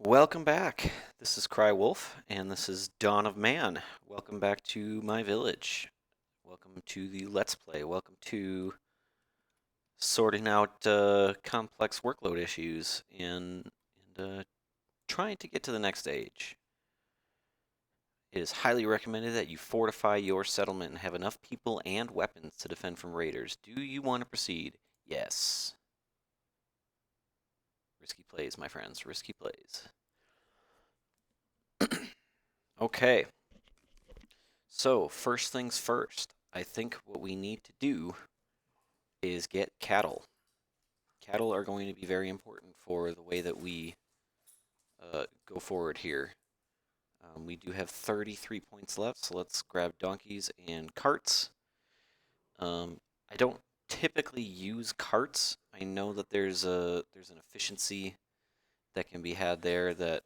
Welcome back. This is Cry Wolf, and this is Dawn of Man. Welcome back to my village. Welcome to the Let's Play. Welcome to sorting out complex workload issues and trying to get to the next stage. It is highly recommended that you fortify your settlement and have enough people and weapons to defend from raiders. Do you want to proceed? Yes. Risky plays, my friends. Risky plays. Okay. So, first things first, I think what we need to do is get cattle. Cattle are going to be very important for the way that we go forward here. We do have 33 points left, so let's grab donkeys and carts. I don't typically use carts. I know that there's an efficiency that can be had there that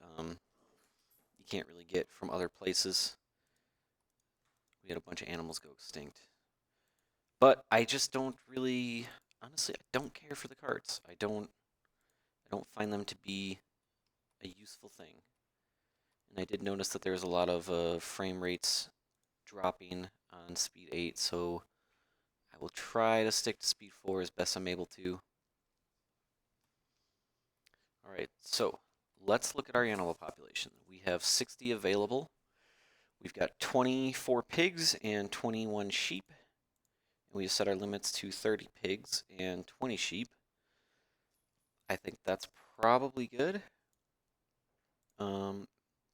you can't really get from other places. We had a bunch of animals go extinct. But I just don't really, honestly, I don't care for the carts. I don't find them to be a useful thing. And I did notice that there's a lot of frame rates dropping on speed 8, so I will try to stick to speed 4 as best I'm able to. Alright, so let's look at our animal population. We have 60 available. We've got 24 pigs and 21 sheep. And we set our limits to 30 pigs and 20 sheep. I think that's probably good.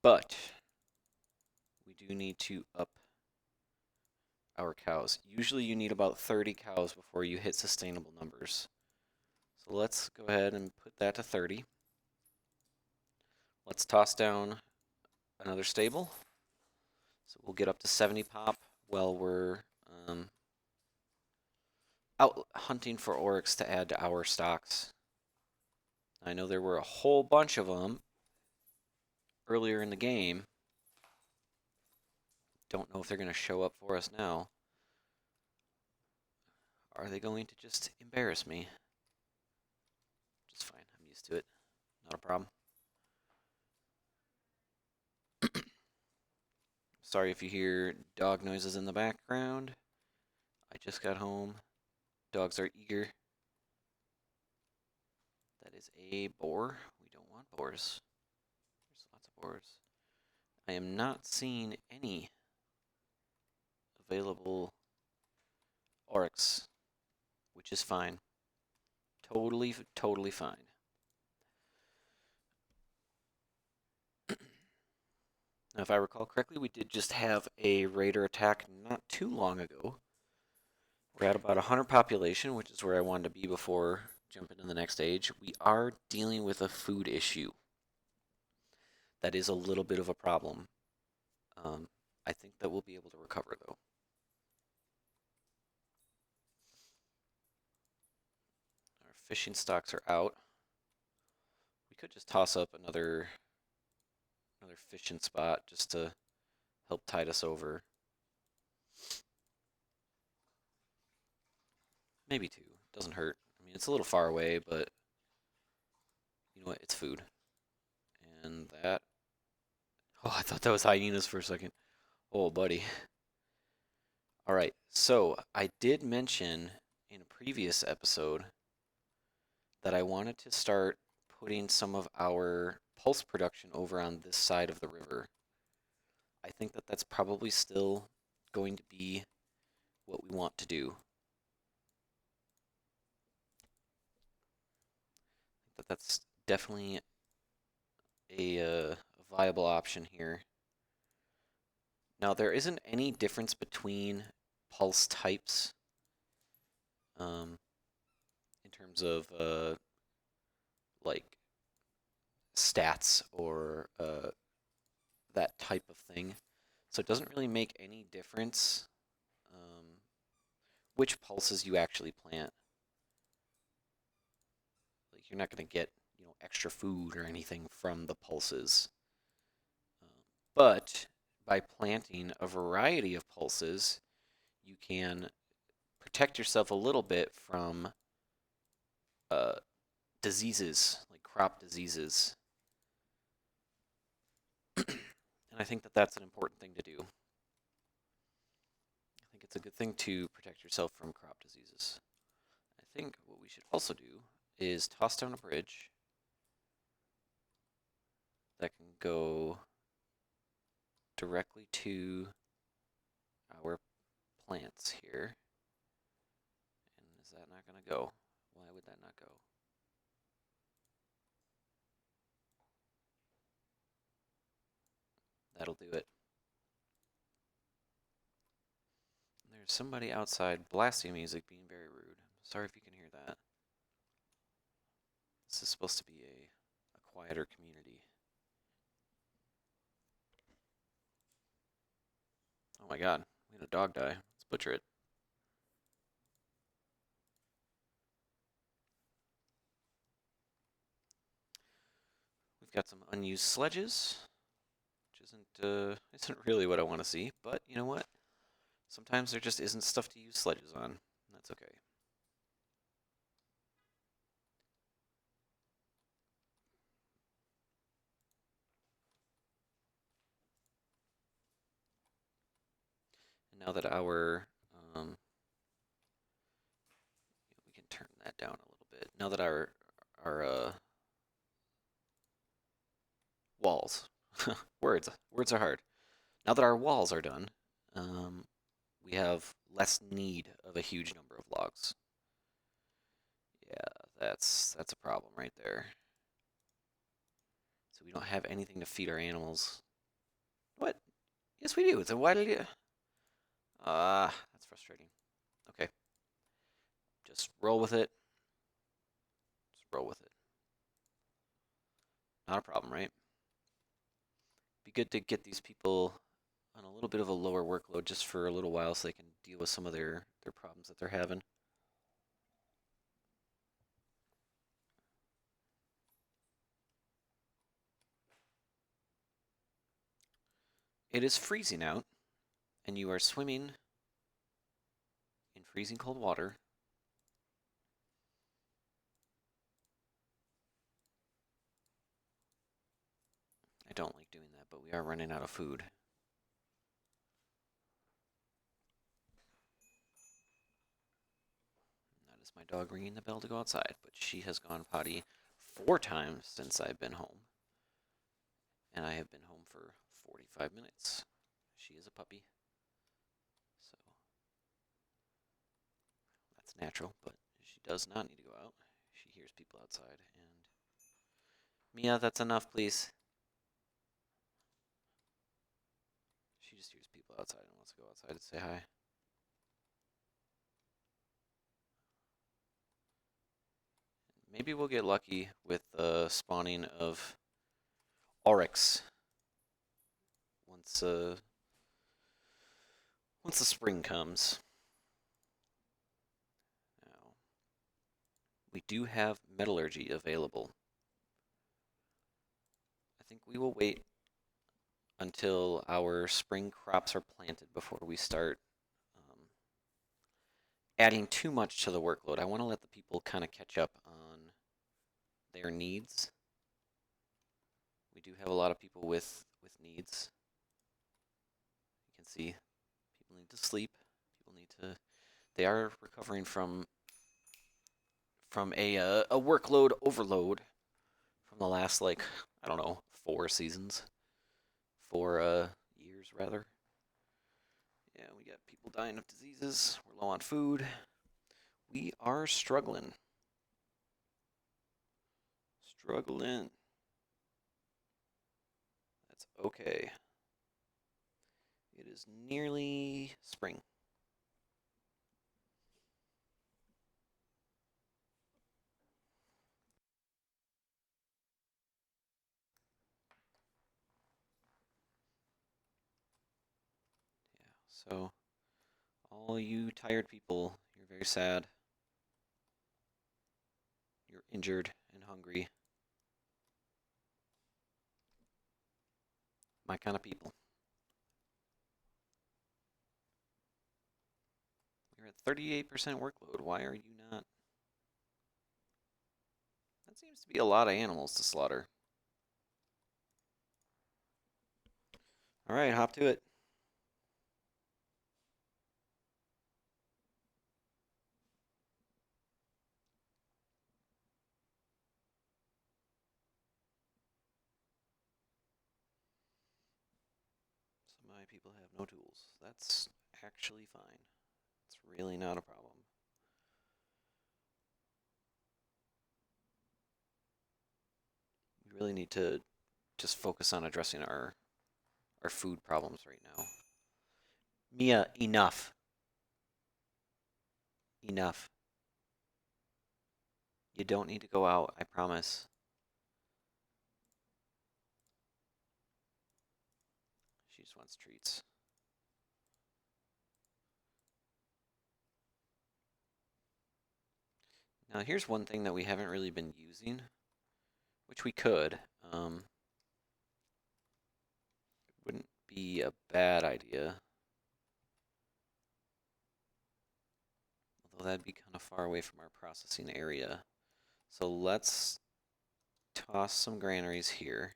But we do need to up our cows. Usually you need about 30 cows before you hit sustainable numbers. So let's go ahead and put that to 30. Let's toss down another stable. So we'll get up to 70 pop while we're out hunting for oryx to add to our stocks. I know there were a whole bunch of them earlier in the game. Don't know if they're going to show up for us now. Are they going to just embarrass me? Just fine. I'm used to it. Not a problem. Sorry if you hear dog noises in the background. I just got home. Dogs are eager. That is a boar. We don't want boars. There's lots of boars. I am not seeing any available oryx, which is fine. Totally, totally fine. Now, if I recall correctly, we did just have a raider attack not too long ago. We're at about 100 population, which is where I wanted to be before jumping to the next stage. We are dealing with a food issue. That is a little bit of a problem. I think that we'll be able to recover, though. Our fishing stocks are out. We could just toss up another fishing spot just to help tide us over. Maybe two. Doesn't hurt. I mean, it's a little far away, but you know what? It's food. And that... Oh, I thought that was hyenas for a second. Oh, buddy. All right, so I did mention in a previous episode that I wanted to start putting some of our pulse production over on this side of the river. I think that that's probably still going to be what we want to do. I think that that's definitely a viable option here. Now, there isn't any difference between pulse types in terms of like stats or that type of thing. So it doesn't really make any difference which pulses you actually plant. Like you're not going to get extra food or anything from the pulses. But by planting a variety of pulses, you can protect yourself a little bit from diseases, like crop diseases. And I think that that's an important thing to do. I think it's a good thing to protect yourself from crop diseases. I think what we should also do is toss down a bridge that can go directly to our plants here. And is that not going to go? Why would that not go? That'll do it. There's somebody outside blasting music being very rude. Sorry if you can hear that. This is supposed to be a quieter community. Oh my god, we had a dog die. Let's butcher it. We've got some unused sledges, which isn't really what I want to see, but you know what? Sometimes there just isn't stuff to use sledges on. That's okay. And now that we can turn that down a little bit. Now that our walls, words are hard. Now that our walls are done, we have less need of a huge number of logs. Yeah, that's a problem right there. So we don't have anything to feed our animals. What? Yes, we do. So why did you? That's frustrating. Okay, just roll with it. Just roll with it. Not a problem, right? Be good to get these people on a little bit of a lower workload just for a little while so they can deal with some of their problems that they're having. It is freezing out, and you are swimming in freezing cold water. I don't like doing that, but we are running out of food. That is my dog ringing the bell to go outside, but she has gone potty 4 times since I've been home. And I have been home for 45 minutes. She is a puppy, so that's natural, but she does not need to go out. She hears people outside, and Mia, that's enough, please. She just hears people outside and wants to go outside and say hi. Maybe we'll get lucky with the spawning of oryx once once the spring comes. Now, we do have metallurgy available. I think we will wait until our spring crops are planted before we start adding too much to the workload. I want to let the people kind of catch up on their needs. We do have a lot of people with needs. You can see people need to sleep. People need to. They are recovering from a workload overload from the last like I don't know 4 seasons, 4 years rather. Yeah, we got people dying of diseases. We're low on food. We are struggling. Struggling. That's okay. It is nearly spring. Yeah, so all you tired people, you're very sad. You're injured and hungry. My kind of people. You're at 38% workload. Why are you not? That seems to be a lot of animals to slaughter. All right, hop to it. So my people have no tools. That's actually fine. It's really not a problem. We really need to just focus on addressing our food problems right now. Mia, enough. Enough. You don't need to go out, I promise. She just wants treats. Now here's one thing that we haven't really been using, which we could. Wouldn't be a bad idea. Although that'd be kind of far away from our processing area. So let's toss some granaries here.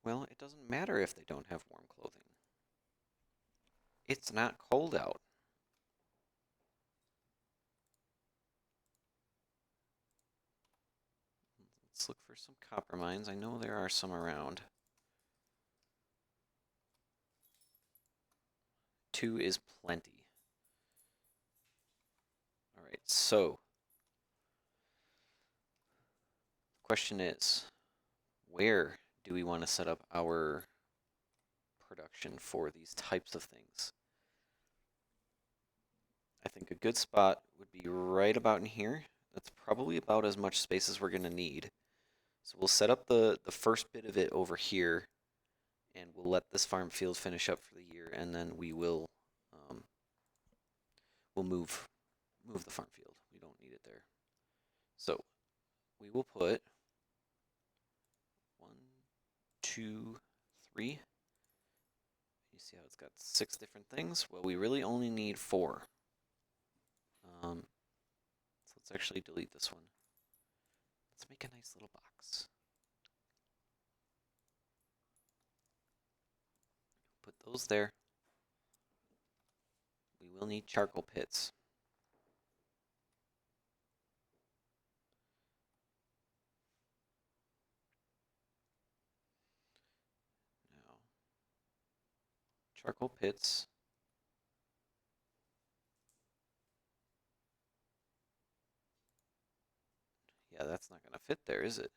Well, it doesn't matter if they don't have warm clothing. It's not cold out. Let's look for some copper mines. I know there are some around. 2 is plenty. All right, so the question is, where do we want to set up our production for these types of things? I think a good spot would be right about in here. That's probably about as much space as we're going to need. So we'll set up the first bit of it over here, and we'll let this farm field finish up for the year, and then we'll move the farm field. We don't need it there. So we will put 1, 2, 3. You see how it's got 6 different things? Well, we really only need 4. So let's actually delete this one. Let's make a nice little box. Put those there. We will need charcoal pits. Now, charcoal pits. Yeah, that's not going to fit there, is it?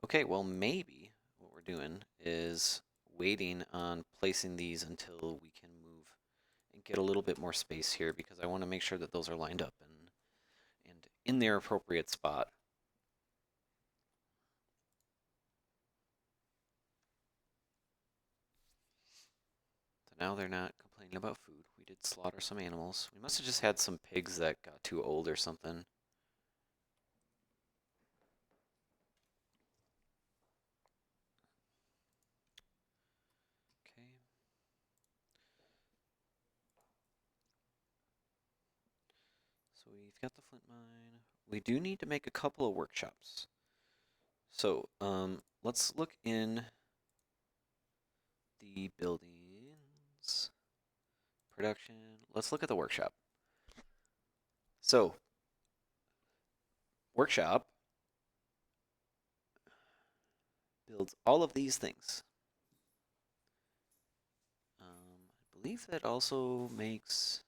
Okay, well, maybe what we're doing is waiting on placing these until we can move and get a little bit more space here, because I want to make sure that those are lined up and in their appropriate spot. So now they're not complaining about food. We did slaughter some animals. We must have just had some pigs that got too old or something. Okay. So we've got the flint mine. We do need to make a couple of workshops. So let's look in the buildings, production. Let's look at the workshop. So workshop builds all of these things. I believe that also makes,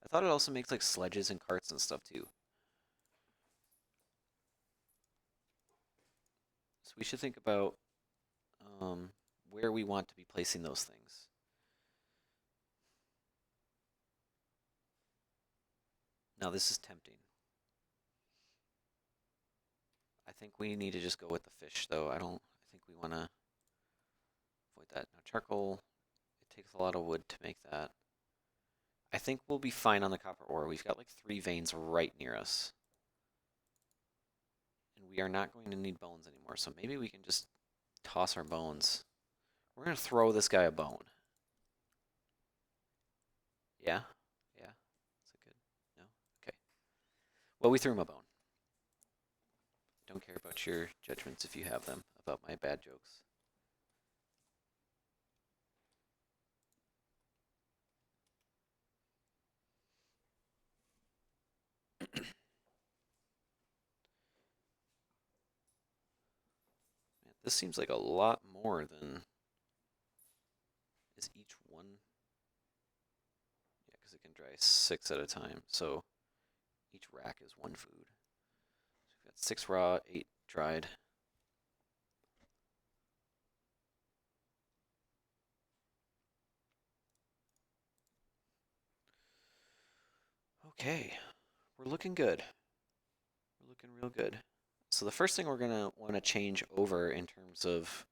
I thought it also makes like sledges and carts and stuff too. So we should think about where we want to be placing those things. Now this is tempting. I think we need to just go with the fish though. I think we want to avoid that. Now charcoal, it takes a lot of wood to make that. I think we'll be fine on the copper ore. We've got like 3 veins right near us. And we are not going to need bones anymore, so maybe we can just toss our bones. We're going to throw this guy a bone. Yeah? Yeah? Is it good? No? Okay. Well, we threw him a bone. out your judgments if you have them about my bad jokes. Man, this seems like a lot more than is each one. Yeah, because it can dry 6 at a time. So each rack is one food. So we've got 6 raw, 8 dried. Okay, we're looking good. We're looking real good. So the first thing we're gonna want to change over in terms of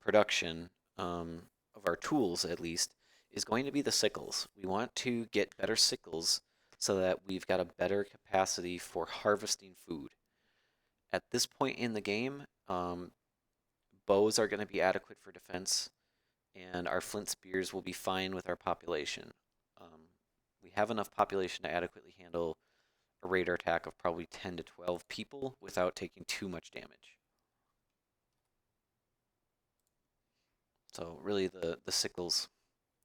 production, of our tools at least, is going to be the sickles. We want to get better sickles so that we've got a better capacity for harvesting food. At this point in the game, bows are going to be adequate for defense, and our flint spears will be fine with our population. Um, we have enough population to adequately handle a raider attack of probably 10 to 12 people without taking too much damage. So really the sickles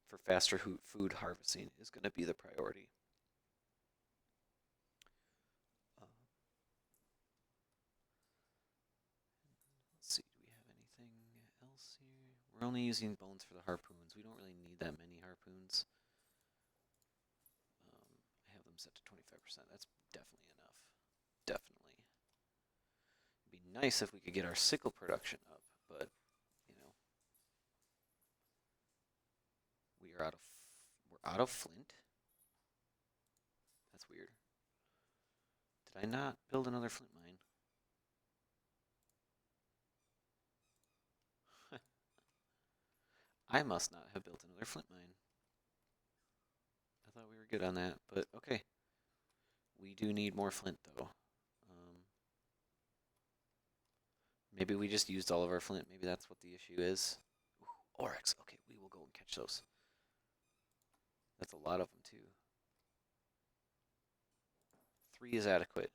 for faster food harvesting is going to be the priority. Uh, let's see, do we have anything else here? We're only using bones for the harpoons. We don't really need that many harpoons. I have them set to 25%. That's definitely enough. Definitely. It'd be nice if we could get our sickle production up, but you know, we're out of flint. That's weird. Did I not build another flint mine? I must not have built another flint mine. I thought we were good on that, but okay. We do need more flint though. Maybe we just used all of our flint. Maybe that's what the issue is. Ooh, oryx. Okay, we will go and catch those. That's a lot of them too. 3 is adequate.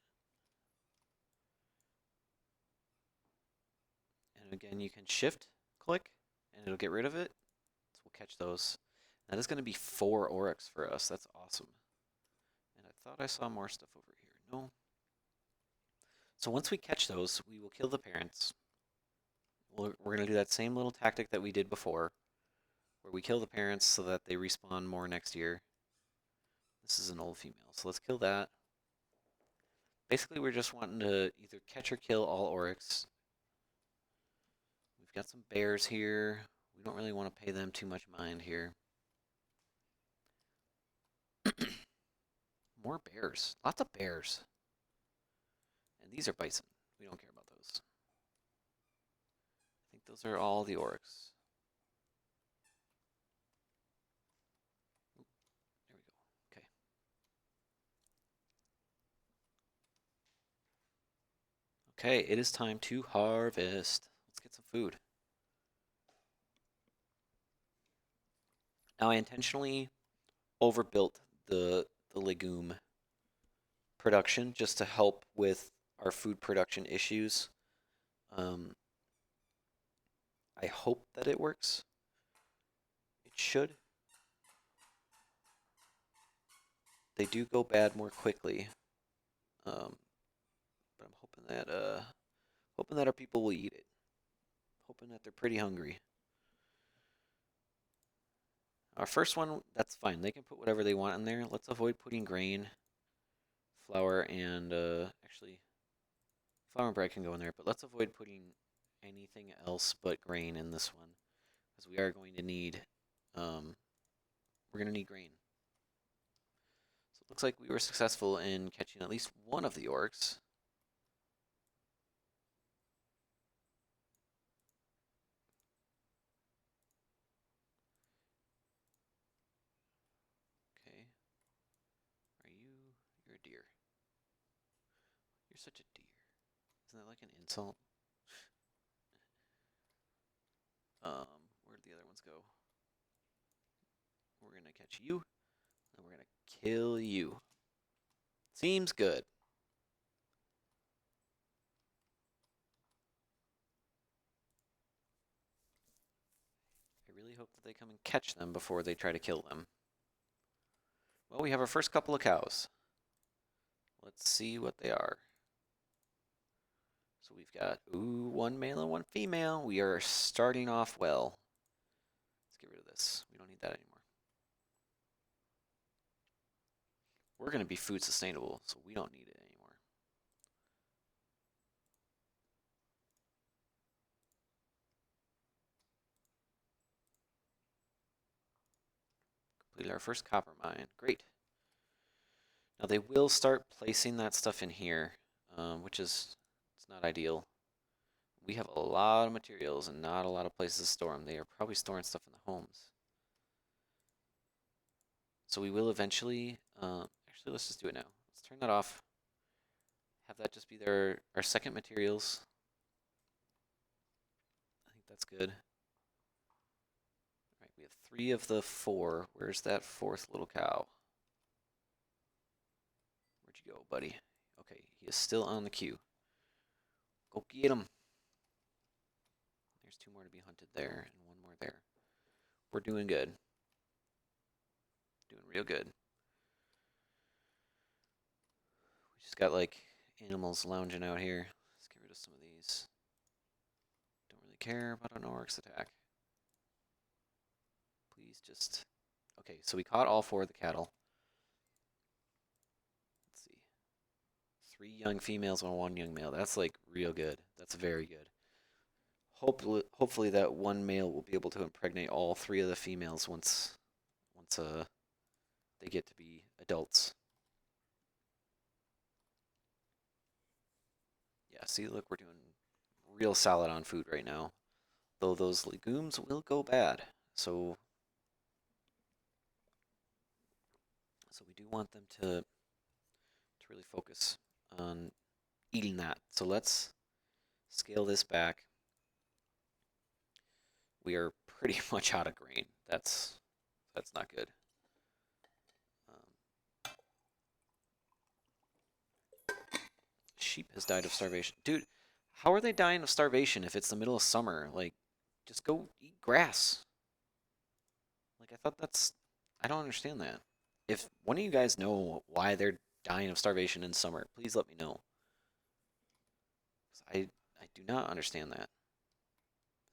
And again, you can shift click and it'll get rid of it. So we'll catch those. That is going to be 4 oryx for us. That's awesome. And I thought I saw more stuff over here. No. So once we catch those, we will kill the parents. We're going to do that same little tactic that we did before, where we kill the parents so that they respawn more next year. This is an old female, so let's kill that. Basically, we're just wanting to either catch or kill all oryx. We've got some bears here. We don't really want to pay them too much mind here. More bears. Lots of bears. And these are bison. We don't care about those. I think those are all the oryx. Oop, there we go. Okay. Okay, it is time to harvest. Let's get some food. Now, I intentionally overbuilt the legume production just to help with our food production issues. Um, I hope that it works. It should. They do go bad more quickly, but I'm hoping that our people will eat it. Hoping that they're pretty hungry. Our first one, that's fine. They can put whatever they want in there. Let's avoid putting grain, flour, and actually, flour and bread can go in there, but let's avoid putting anything else but grain in this one, because we are going to need, we're going to need grain. So it looks like we were successful in catching at least one of the orcs. Okay. You're a deer. You're such a deer. Isn't that like an insult? Where'd the other ones go? We're gonna catch you, and we're gonna kill you. Seems good. they come and catch them before they try to kill them. Well, we have our first couple of cows. Let's see what they are. So we've got, ooh, one male and one female. We are starting off well. Let's get rid of this. We don't need that anymore. We're going to be food sustainable, so we don't need it anymore. Completed our first copper mine. Great. Now they will start placing that stuff in here, which is it's not ideal. We have a lot of materials and not a lot of places to store them. They are probably storing stuff in the homes. So we will eventually, actually let's just do it now. Let's turn that off. Have that just be our second materials. I think that's good. All right, we have 3 of the 4. Where's that 4th little cow? Where'd you go, buddy? Okay, he is still on the queue. Go get him. There's 2 more to be hunted there and 1 more there. We're doing good. Doing real good. We just got like animals lounging out here. Let's get rid of some of these. Don't really care about an orc's attack. Please just... Okay, so we caught all 4 of the cattle. Let's see. 3 young females and 1 young male. That's like real good. That's very good. Hopefully that 1 male will be able to impregnate all 3 of the females once they get to be adults. Yeah, see, look, we're doing real solid on food right now. Though those legumes will go bad. So we do want them to really focus on eating that. So let's scale this back. We are pretty much out of grain. That's not good. Sheep has died of starvation. Dude, how are they dying of starvation if it's the middle of summer? Like, just go eat grass. Like, I thought that's... I don't understand that. If one of you guys know why they're dying of starvation in summer, please let me know. I do not understand that.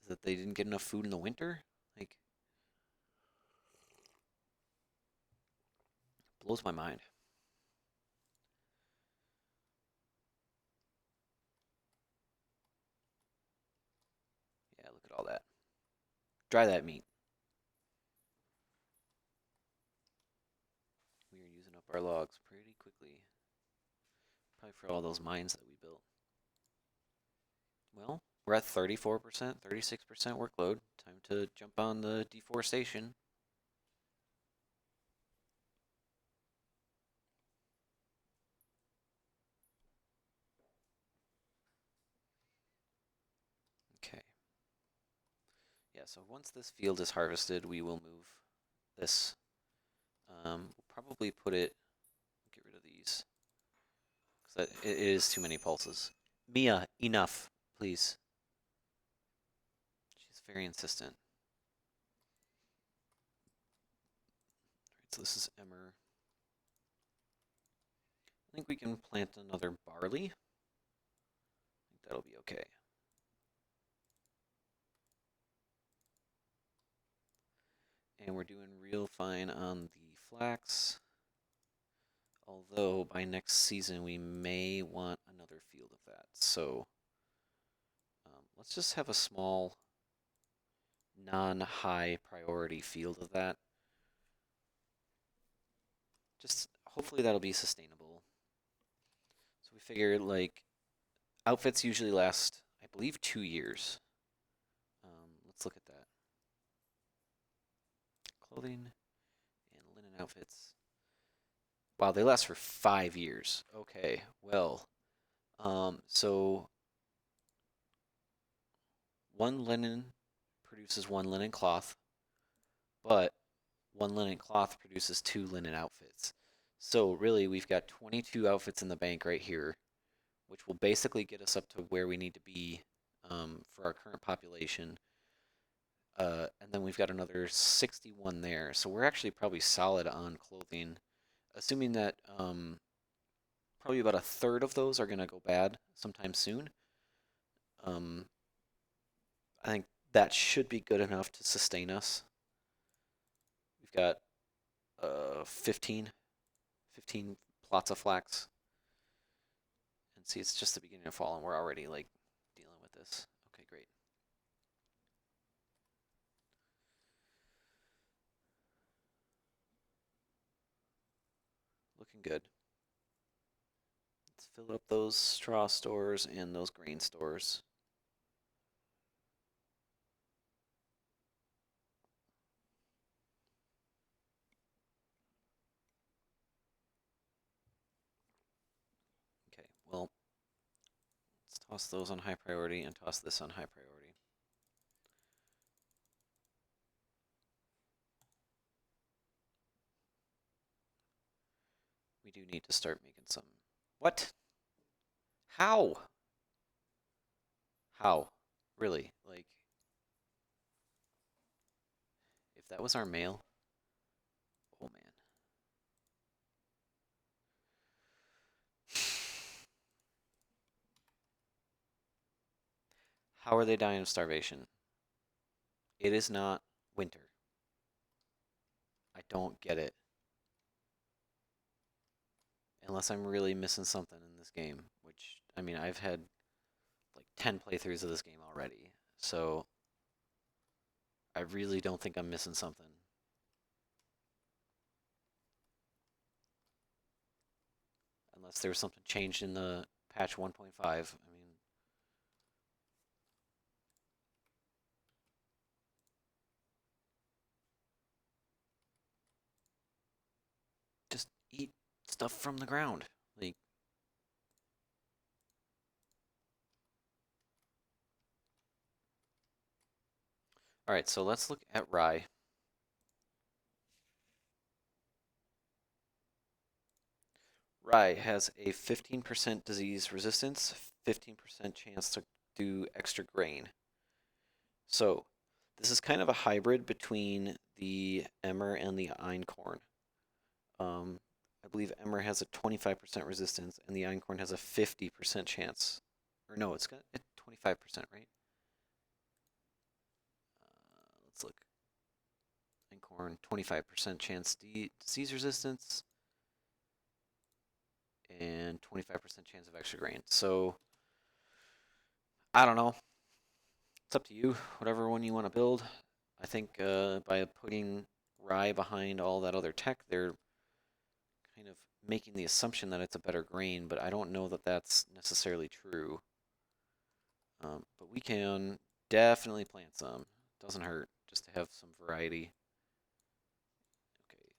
Is that they didn't get enough food in the winter? Like, blows my mind. Yeah, look at all that. Dry that meat. We are using up our logs pretty quickly. Probably for all those mines that we built. Well, we're at 34%, 36% workload. Time to jump on the deforestation. Okay. Yeah, so once this field is harvested, we will move this. We'll probably put it, get rid of these, because it is too many pulses. Mia, enough, please. She's very insistent. Alright, so this is emmer. I think we can plant another barley. I think that'll be okay. And we're doing real fine on the flax. Although by next season we may want another field of that. So let's just have a small non-high priority field of that. Just hopefully that'll be sustainable. So we figured like outfits usually last, I believe, 2 years. Let's look at that. Clothing and linen outfits. Wow, they last for 5 years. Okay, well, so 1 linen produces 1 linen cloth, but 1 linen cloth produces 2 linen outfits. So really, we've got 22 outfits in the bank right here, which will basically get us up to where we need to be for our current population. And then we've got another 61 there. So we're actually probably solid on clothing, assuming that probably about a third of those are going to go bad sometime soon. Um, I think that should be good enough to sustain us. We've got 15 plots of flax. And see, it's just the beginning of fall, and we're already like dealing with this. Okay, great. Looking good. Let's fill up those straw stores and those grain stores. Okay, well, let's toss those on high priority and toss this on high priority. We do need to start making some. What? How? How? Really? Like, if that was our mail? Oh man. How are they dying of starvation? It is not winter. I don't get it. Unless I'm really missing something in this game, which, I mean, I've had like 10 playthroughs of this game already. So I really don't think I'm missing something. Unless there's something changed in the patch 1.5. I mean, just eat stuff from the ground. Like, all right, so let's look at rye. Rye has a 15% disease resistance, 15% chance to do extra grain. So this is kind of a hybrid between the emmer and the einkorn. Um, I believe emmer has a 25% resistance, and the einkorn has a 50% chance. Or no, it's got 25%, right? Let's look. Einkorn, 25% chance disease resistance, and 25% chance of extra grain. So I don't know. It's up to you. Whatever one you want to build. I think by putting rye behind all that other tech, they're kind of making the assumption that it's a better grain, but I don't know that that's necessarily true. But we can definitely plant some. Doesn't hurt just to have some variety. Okay,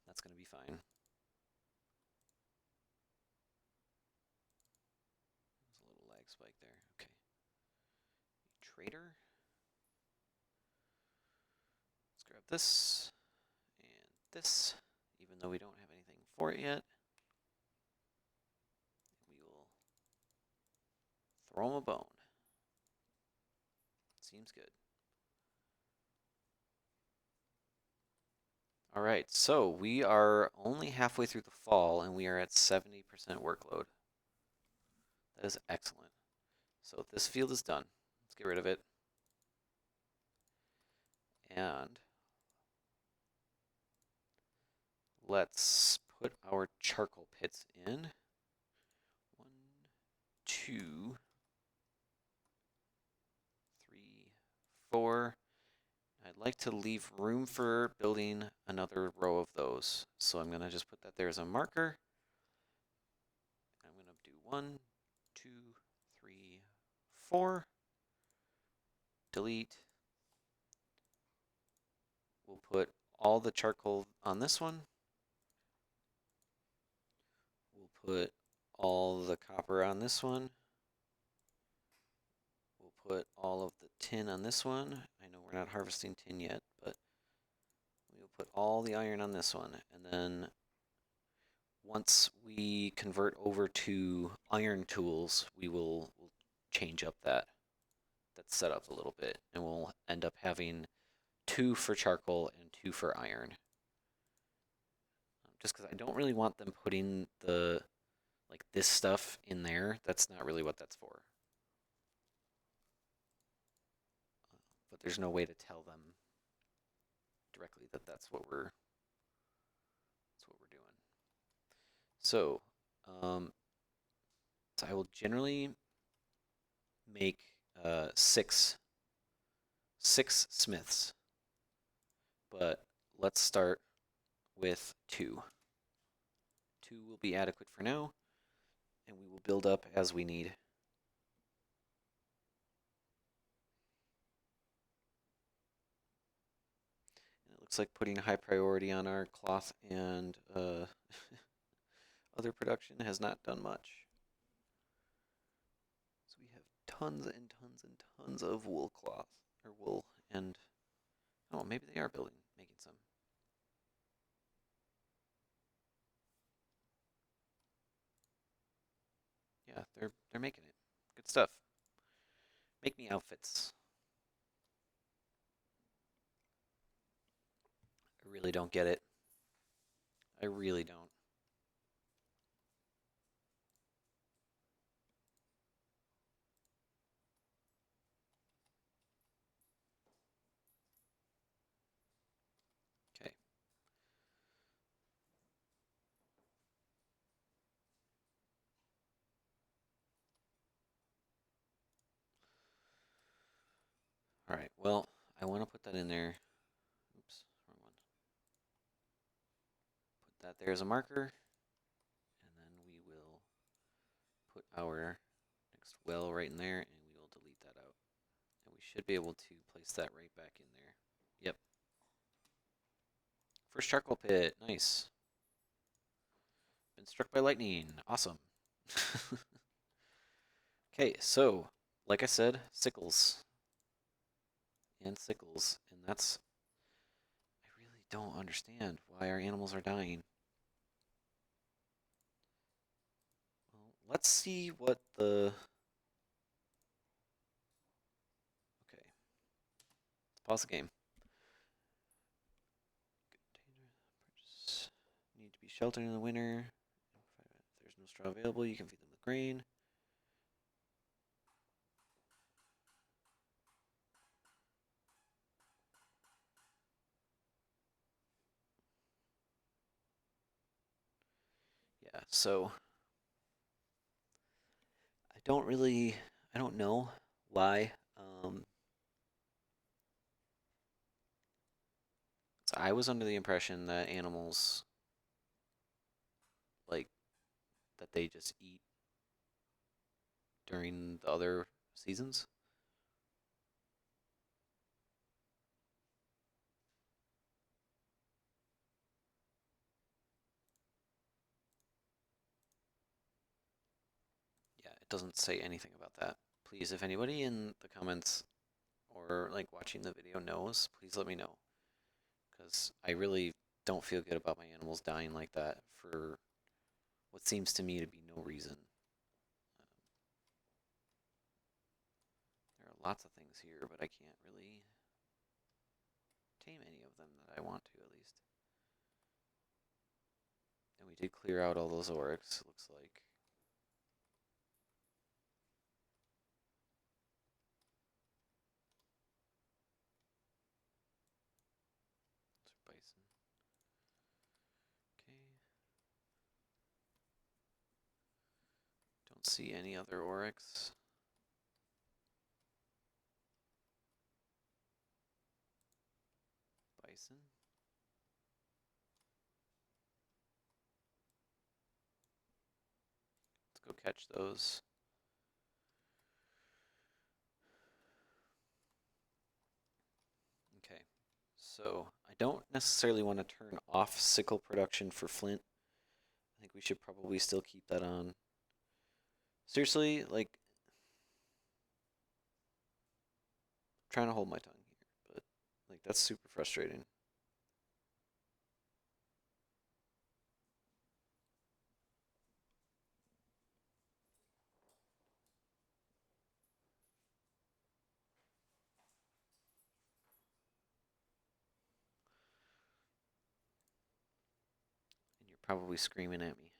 that's going to be fine. There's a little lag spike there. Okay. Trader. Let's grab this and this, even though we don't have anything for it yet. We will throw him a bone. Seems good. All right, so we are only halfway through the fall and we are at 70% workload. That is excellent. So this field is done. Let's get rid of it. And let's put our charcoal pits in. 1, 2, 3, 4. I'd like to leave room for building another row of those. So I'm going to just put that there as a marker. I'm going to do 1, 2, 3, 4. Delete. We'll put all the charcoal on this one. We'll put all the copper on this one. We'll put all of the tin on this one. I know we're not harvesting tin yet, but we'll put all the iron on this one. And then once we convert over to iron tools, we'll change up that setup a little bit, and we'll end up having 2 for charcoal and 2 for iron. Just because I don't really want them putting the like this stuff in there. That's not really what that's for. But there's no way to tell them directly that that's what we're doing. So, so I will generally make 6 smiths, but let's start with 2. 2 will be adequate for now, and we will build up as we need. And it looks like putting high priority on our cloth and other production has not done much. So we have tons and tons and tons of wool cloth, or wool, and oh, maybe they are making some. Yeah, they're making it. Good stuff. Make me outfits. I really don't get it. I really don't. Okay. All right. Well, I want to put that in there. Oops, wrong one. Put that there as a marker, and then we will put our next well right in there, and we will delete that out. And we should be able to place that right back in there. Yep. First charcoal pit. Nice. Been struck by lightning. Awesome. Okay, so like I said, sickles and sickles, and that's I really don't understand why our animals are dying. Well, let's see what the okay. Let's pause the game. Purchase. Need to be sheltered in the winter. If there's no straw available, you can feed them with grain. Yeah, so I don't know why. So I was under the impression that animals like that they just eat during the other seasons. Yeah, it doesn't say anything about that. Please, if anybody in the comments or like watching the video knows, please let me know. Because I really don't feel good about my animals dying like that for what seems to me to be no reason. There are lots of things here, but I can't really tame any of them that I want to, at least. And we did clear out all those oryx, looks like. Bison. Okay. Don't see any other oryx. Bison. Let's go catch those. Okay. So I don't necessarily want to turn off sickle production for flint. I think we should probably still keep that on. Seriously, like, I'm trying to hold my tongue here, but like that's super frustrating. probably screaming at me.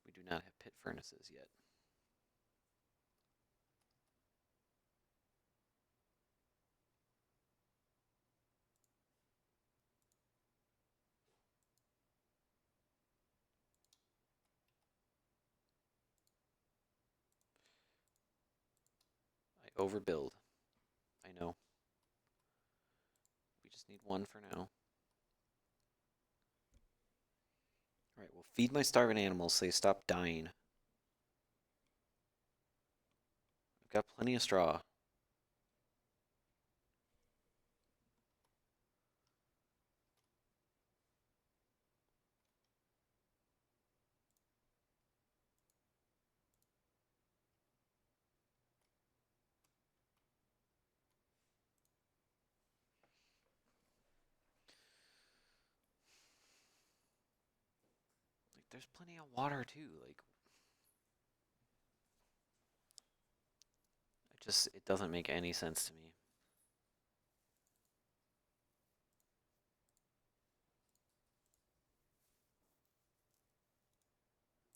We do not have pit furnaces yet. I overbuild. I know. We just need one for now. Alright, well, feed my starving animals so they stop dying. I've got plenty of straw. Like, there's plenty of water too. Like, it doesn't make any sense to me.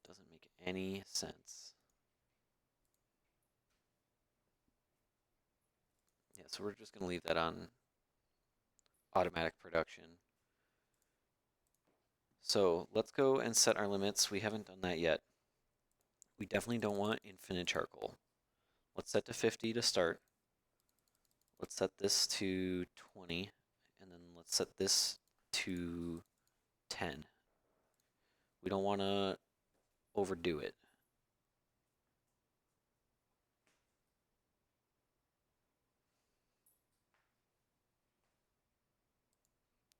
Doesn't make any sense. Yeah, so we're just gonna leave that on automatic production. So let's go and set our limits. We haven't done that yet. We definitely don't want infinite charcoal. Let's set to 50 to start. Let's set this to 20, and then let's set this to 10. We don't want to overdo it.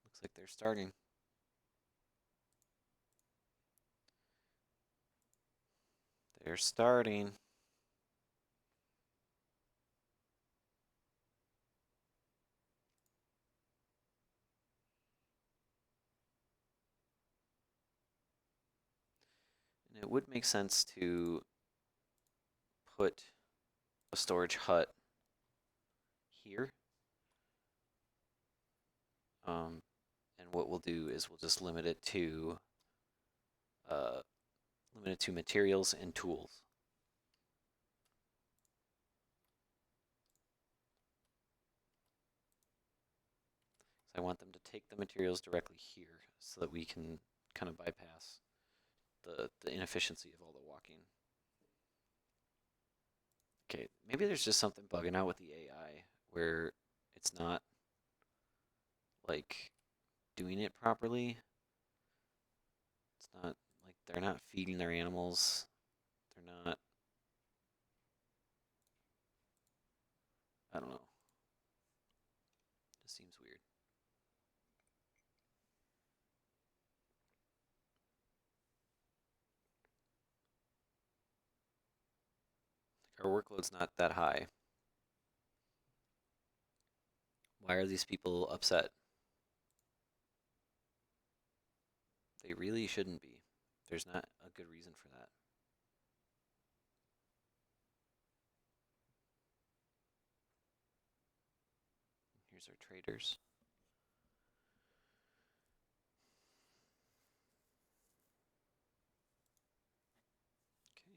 Looks like they're starting. They're starting. And it would make sense to put a storage hut here. And what we'll do is we'll just uh, limit it to materials and tools. So I want them to take the materials directly here so that we can kind of bypass the inefficiency of all the walking. Okay, maybe there's just something bugging out with the AI where it's not like doing it properly. It's not like they're not feeding their animals. They're not, I don't know. It just seems weird. Like our workload's not that high. Why are these people upset? They really shouldn't be. There's not a good reason for that. Here's our traders. Okay.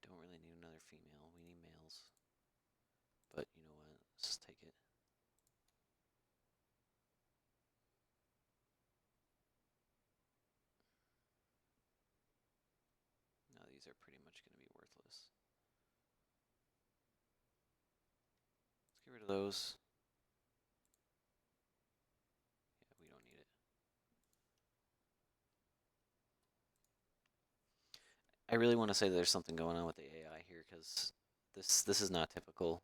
Don't really need another female. We need males. But you know what? Let's just take it. Now these are pretty much going to be worthless. Let's get rid of those. Yeah, we don't need it. I really want to say that there's something going on with the AI here because this is not typical.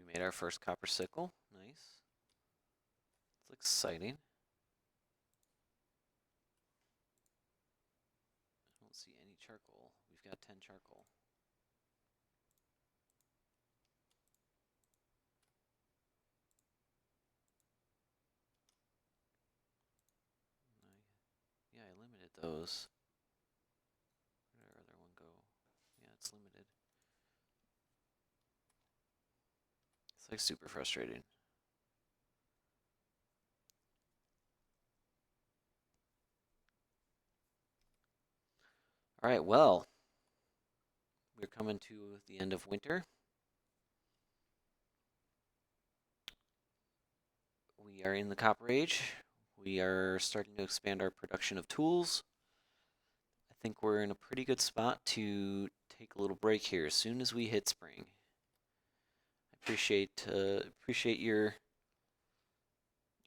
We made our first copper sickle. Nice. It's exciting. charcoal? We've got 10 charcoal. Yeah, I limited those. Where did our other one go? Yeah, it's limited. It's like super frustrating. All right, well, we're coming to the end of winter. We are in the Copper Age. We are starting to expand our production of tools. I think we're in a pretty good spot to take a little break here as soon as we hit spring. I appreciate your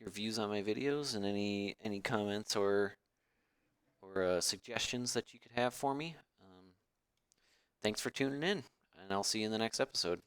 views on my videos and any comments or suggestions that you could have for me. Thanks for tuning in, and I'll see you in the next episode.